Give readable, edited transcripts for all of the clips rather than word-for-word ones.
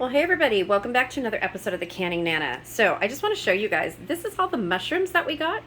Well, hey everybody, welcome back to another episode of the Canning Nana. So I just want to show you guys, this is all the mushrooms that we got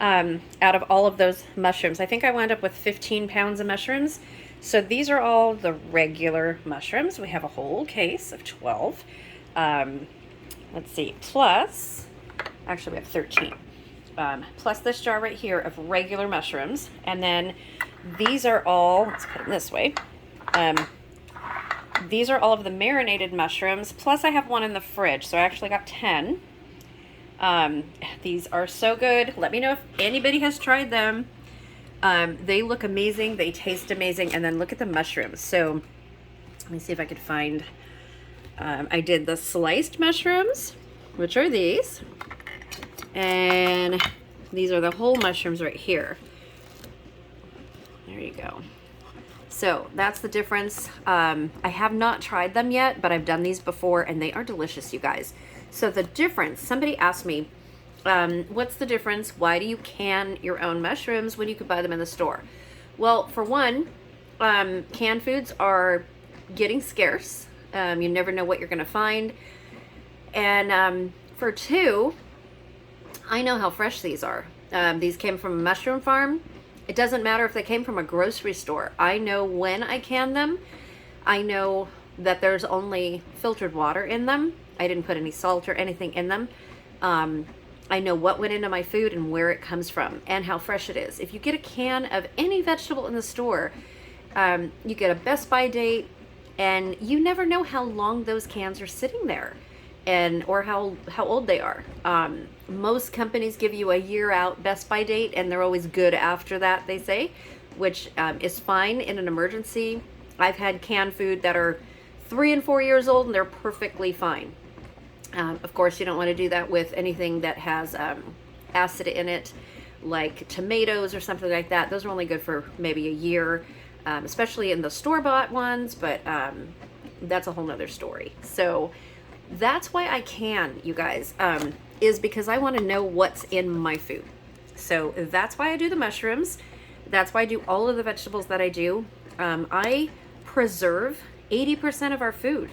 out of all of those mushrooms. I think I wound up with 15 pounds of mushrooms. So these are all the regular mushrooms. We have a whole case of 12. Let's see, plus, actually we have 13. Plus this jar right here of regular mushrooms. And then these are all, let's put them this way. These are all of the marinated mushrooms, plus I have one in the fridge, so I actually got 10. These are so good. Let me know if anybody has tried them. They look amazing, they taste amazing, and then look at the mushrooms. So let me see if I could find, I did the sliced mushrooms, which are these, and these are the whole mushrooms right here. There you go. So that's the difference. I have not tried them yet, but I've done these before and they are delicious, you guys. So the difference, somebody asked me, what's the difference? Why do you can your own mushrooms when you could buy them in the store? Well, for one, canned foods are getting scarce. You never know what you're gonna find. And for two, I know how fresh these are. These came from a mushroom farm. It doesn't matter if they came from a grocery store. I know when I can them. I know that there's only filtered water in them. I didn't put any salt or anything in them. I know what went into my food and where it comes from and how fresh it is. If you get a can of any vegetable in the store, you get a Best By date, and you never know how long those cans are sitting there and or how old they are. Most companies give you a year out Best By date, and they're always good after that, they say, which is fine in an emergency. I've had canned food that are 3 and 4 years old and they're perfectly fine. Of course, you don't want to do that with anything that has acid in it, like tomatoes or something like that. Those are only good for maybe a year, especially in the store-bought ones, but that's a whole nother story. So that's why I can, you guys, is because I want to know what's in my food. So that's why I do the mushrooms. That's why I do all of the vegetables that I do. I preserve 80% of our food,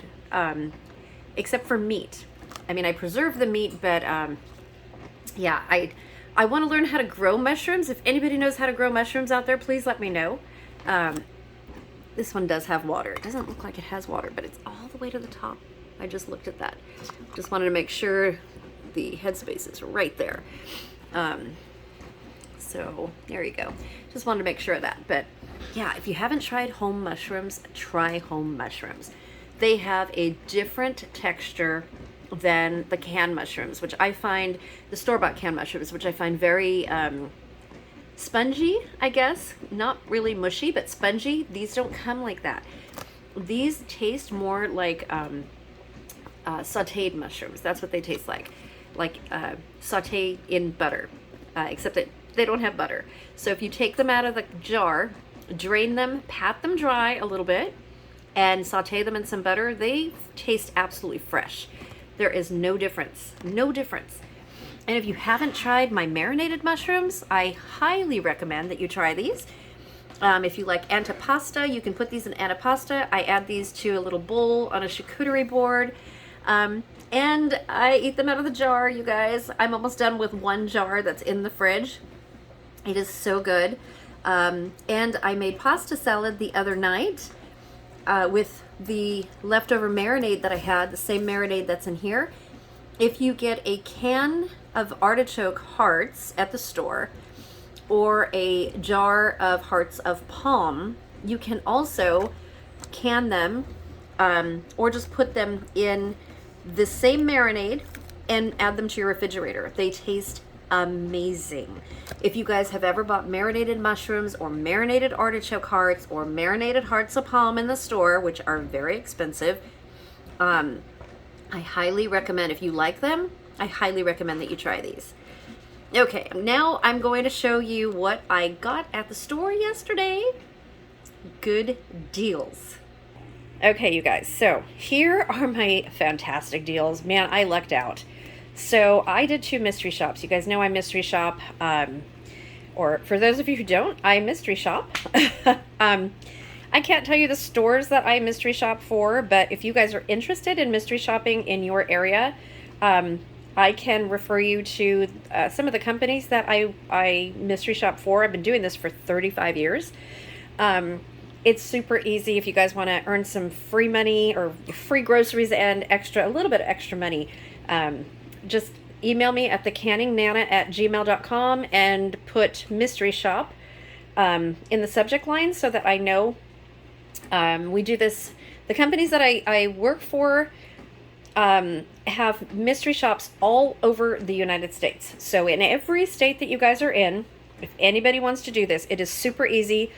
except for meat. I mean, I preserve the meat, but yeah, I want to learn how to grow mushrooms. If anybody knows how to grow mushrooms out there, please let me know. This one does have water. It doesn't look like it has water, but it's all the way to the top. I just looked at that. Just wanted to make sure the headspace is right there. So there you go. Just wanted to make sure of that. But yeah, if you haven't tried home mushrooms, try home mushrooms. They have a different texture than the canned mushrooms, which I find, the store-bought canned mushrooms, which I find very spongy, I guess. Not really mushy, but spongy. These don't come like that. These taste more like sauteed mushrooms. That's what they taste like sauteed in butter, except that they don't have butter. So if you take them out of the jar, drain them, pat them dry a little bit, and saute them in some butter, they taste absolutely fresh. There is no difference, no difference. And if you haven't tried my marinated mushrooms, I highly recommend that you try these. If you like antipasta, you can put these in antipasta. I add these to a little bowl on a charcuterie board. And I eat them out of the jar, you guys. I'm almost done with one jar that's in the fridge. It is so good. And I made pasta salad the other night with the leftover marinade that I had, the same marinade that's in here. If you get a can of artichoke hearts at the store or a jar of hearts of palm, you can also can them or just put them in the same marinade and add them to your refrigerator. They taste amazing. If you guys have ever bought marinated mushrooms or marinated artichoke hearts or marinated hearts of palm in the store, which are very expensive, I highly recommend, if you like them, I highly recommend that you try these. Okay, now I'm going to show you what I got at the store yesterday. Good deals. Okay, you guys, so here are my fantastic deals. Man, I lucked out. So I did 2 mystery shops. You guys know I mystery shop, or for those of you who don't, I mystery shop. I can't tell you the stores that I mystery shop for, but if you guys are interested in mystery shopping in your area, I can refer you to some of the companies that I mystery shop for. I've been doing this for 35 years. It's super easy if you guys want to earn some free money or free groceries and a little bit of extra money. Just email me at thecanningnana@gmail.com and put mystery shop in the subject line so that I know. We do this. The companies that I work for have mystery shops all over the United States. So in every state that you guys are in, if anybody wants to do this, it is super easy.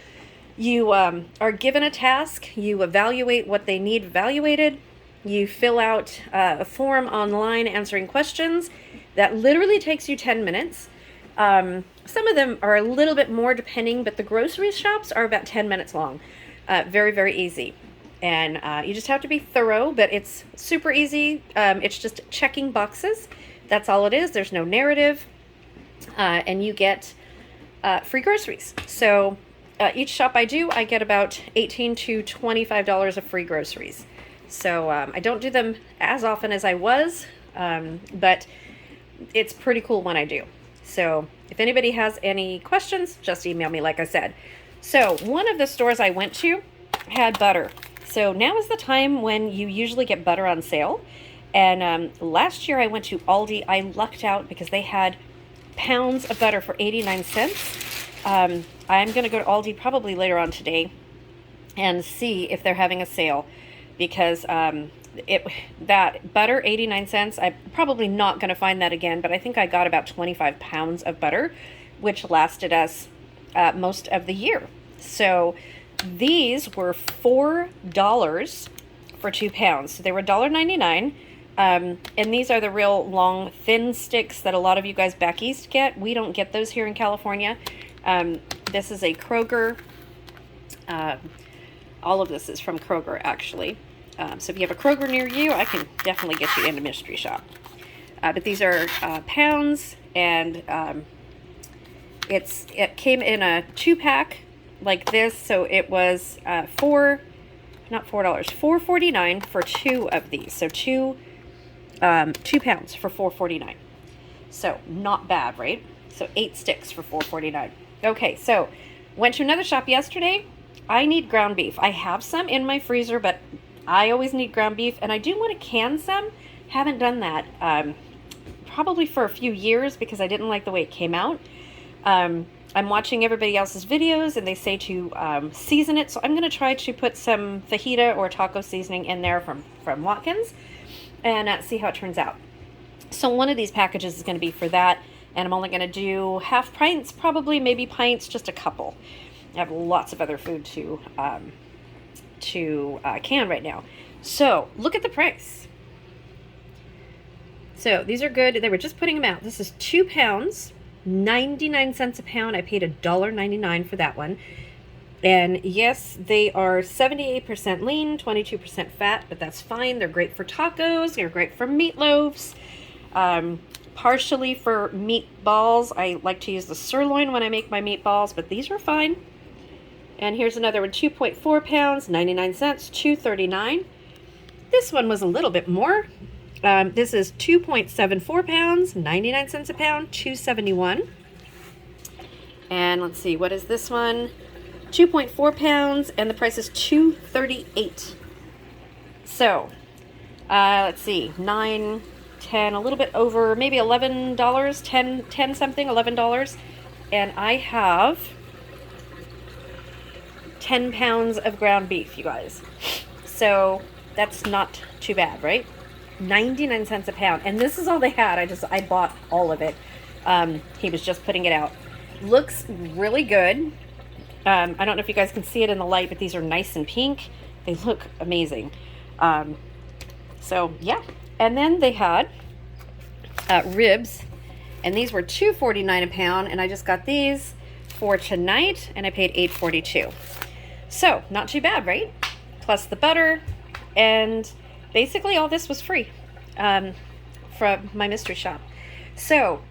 You are given a task, you evaluate what they need evaluated, you fill out a form online answering questions. That literally takes you 10 minutes. Some of them are a little bit more depending, but the grocery shops are about 10 minutes long. Very, very easy. And you just have to be thorough, but it's super easy. It's just checking boxes. That's all it is. There's no narrative. And you get free groceries. So each shop I do, I get about $18 to $25 of free groceries. So I don't do them as often as I was, but it's pretty cool when I do. So if anybody has any questions, just email me, like I said. So one of the stores I went to had butter. So now is the time when you usually get butter on sale. And last year I went to Aldi. I lucked out because they had pounds of butter for 89 cents. I'm going to go to Aldi probably later on today and see if they're having a sale, because that butter, 89 cents, I'm probably not going to find that again, but I think I got about 25 pounds of butter, which lasted us most of the year. So these were $4 for 2 pounds. So they were $1.99. And these are the real long, thin sticks that a lot of you guys back east get. We don't get those here in California. This is a Kroger. All of this is from Kroger, actually. So if you have a Kroger near you, I can definitely get you into mystery shop. But these are pounds, and it came in a 2-pack like this. So it was $4.49 for 2 of these. So 2 pounds for $4.49. So not bad, right? So 8 sticks for $4.49. Okay, so went to another shop yesterday. I need ground beef. I have some in my freezer, but I always need ground beef, and I do want to can some. Haven't done that probably for a few years because I didn't like the way it came out. I'm watching everybody else's videos, and they say to season it, so I'm going to try to put some fajita or taco seasoning in there from Watkins and see how it turns out. So one of these packages is going to be for that, and I'm only going to do half pints, probably, maybe pints, just a couple. I have lots of other food to can right now. So look at the price. So these are good. They were just putting them out. This is 2 pounds, 99 cents a pound. I paid $1.99 for that one. And yes, they are 78% lean, 22% fat, but that's fine. They're great for tacos. They're great for meatloaves. Partially for meatballs. I like to use the sirloin when I make my meatballs, but these are fine. And here's another one, 2.4 pounds, 99 cents, $2.39. This one was a little bit more. This is 2.74 pounds, 99 cents a pound, $2.71. And let's see, what is this one? 2.4 pounds, and the price is $2.38. So, let's see, 9, 10, a little bit over, maybe $11, 10 something, $11. And I have 10 pounds of ground beef, you guys. So that's not too bad, right? 99 cents a pound. And this is all they had. I bought all of it. He was just putting it out. Looks really good. I don't know if you guys can see it in the light, but these are nice and pink. They look amazing. So yeah. And then they had ribs, and these were $2.49 a pound, and I just got these for tonight, and I paid $8.42. So not too bad, right? Plus the butter, and basically all this was free from my mystery shop. So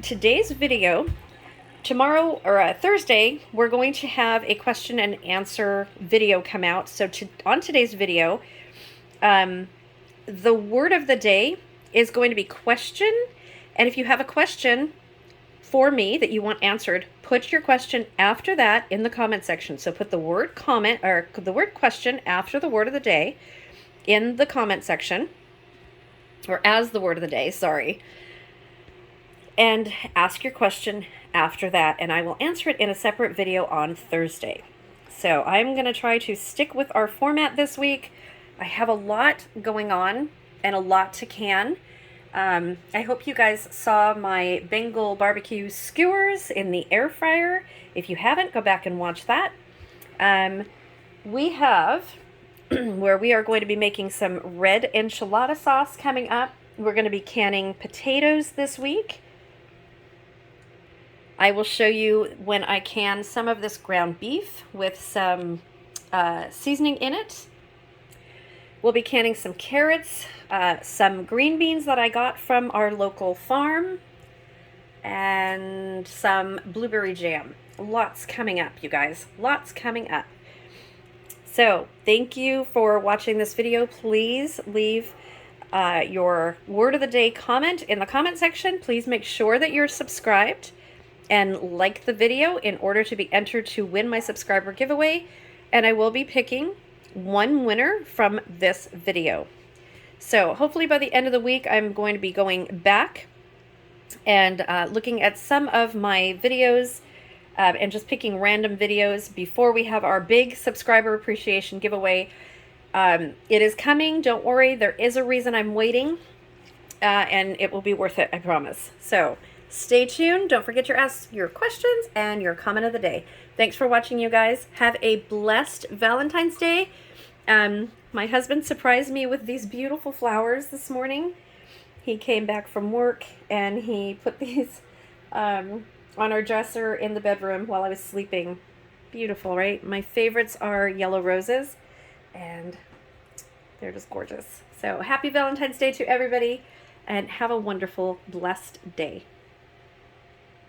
today's video, tomorrow or Thursday, we're going to have a question and answer video come out. So on today's video, the word of the day is going to be question. And if you have a question for me that you want answered, put your question after that in the comment section. So put the word comment or the word question after the word of the day in the comment section, or as the word of the day, sorry. And ask your question after that, and I will answer it in a separate video on Thursday. So I'm going to try to stick with our format this week. I have a lot going on and a lot to can. I hope you guys saw my Bengal barbecue skewers in the air fryer. If you haven't, go back and watch that. We have where we are going to be making some red enchilada sauce coming up. We're going to be canning potatoes this week. I will show you when I can some of this ground beef with some seasoning in it. We'll be canning some carrots, some green beans that I got from our local farm, and some blueberry jam. Lots coming up, you guys. Lots coming up. So, thank you for watching this video. Please leave your word of the day comment in the comment section. Please make sure that you're subscribed and like the video in order to be entered to win my subscriber giveaway. And I will be picking one winner from this video. So hopefully by the end of the week, I'm going to be going back and looking at some of my videos and just picking random videos before we have our big subscriber appreciation giveaway. It is coming. Don't worry. There is a reason I'm waiting, and it will be worth it. I promise. So stay tuned. Don't forget to ask your questions and your comment of the day. Thanks for watching, you guys. Have a blessed Valentine's Day. My husband surprised me with these beautiful flowers this morning. He came back from work and he put these on our dresser in the bedroom while I was sleeping. Beautiful, right? My favorites are yellow roses, and they're just gorgeous. So happy Valentine's Day to everybody, and have a wonderful, blessed day.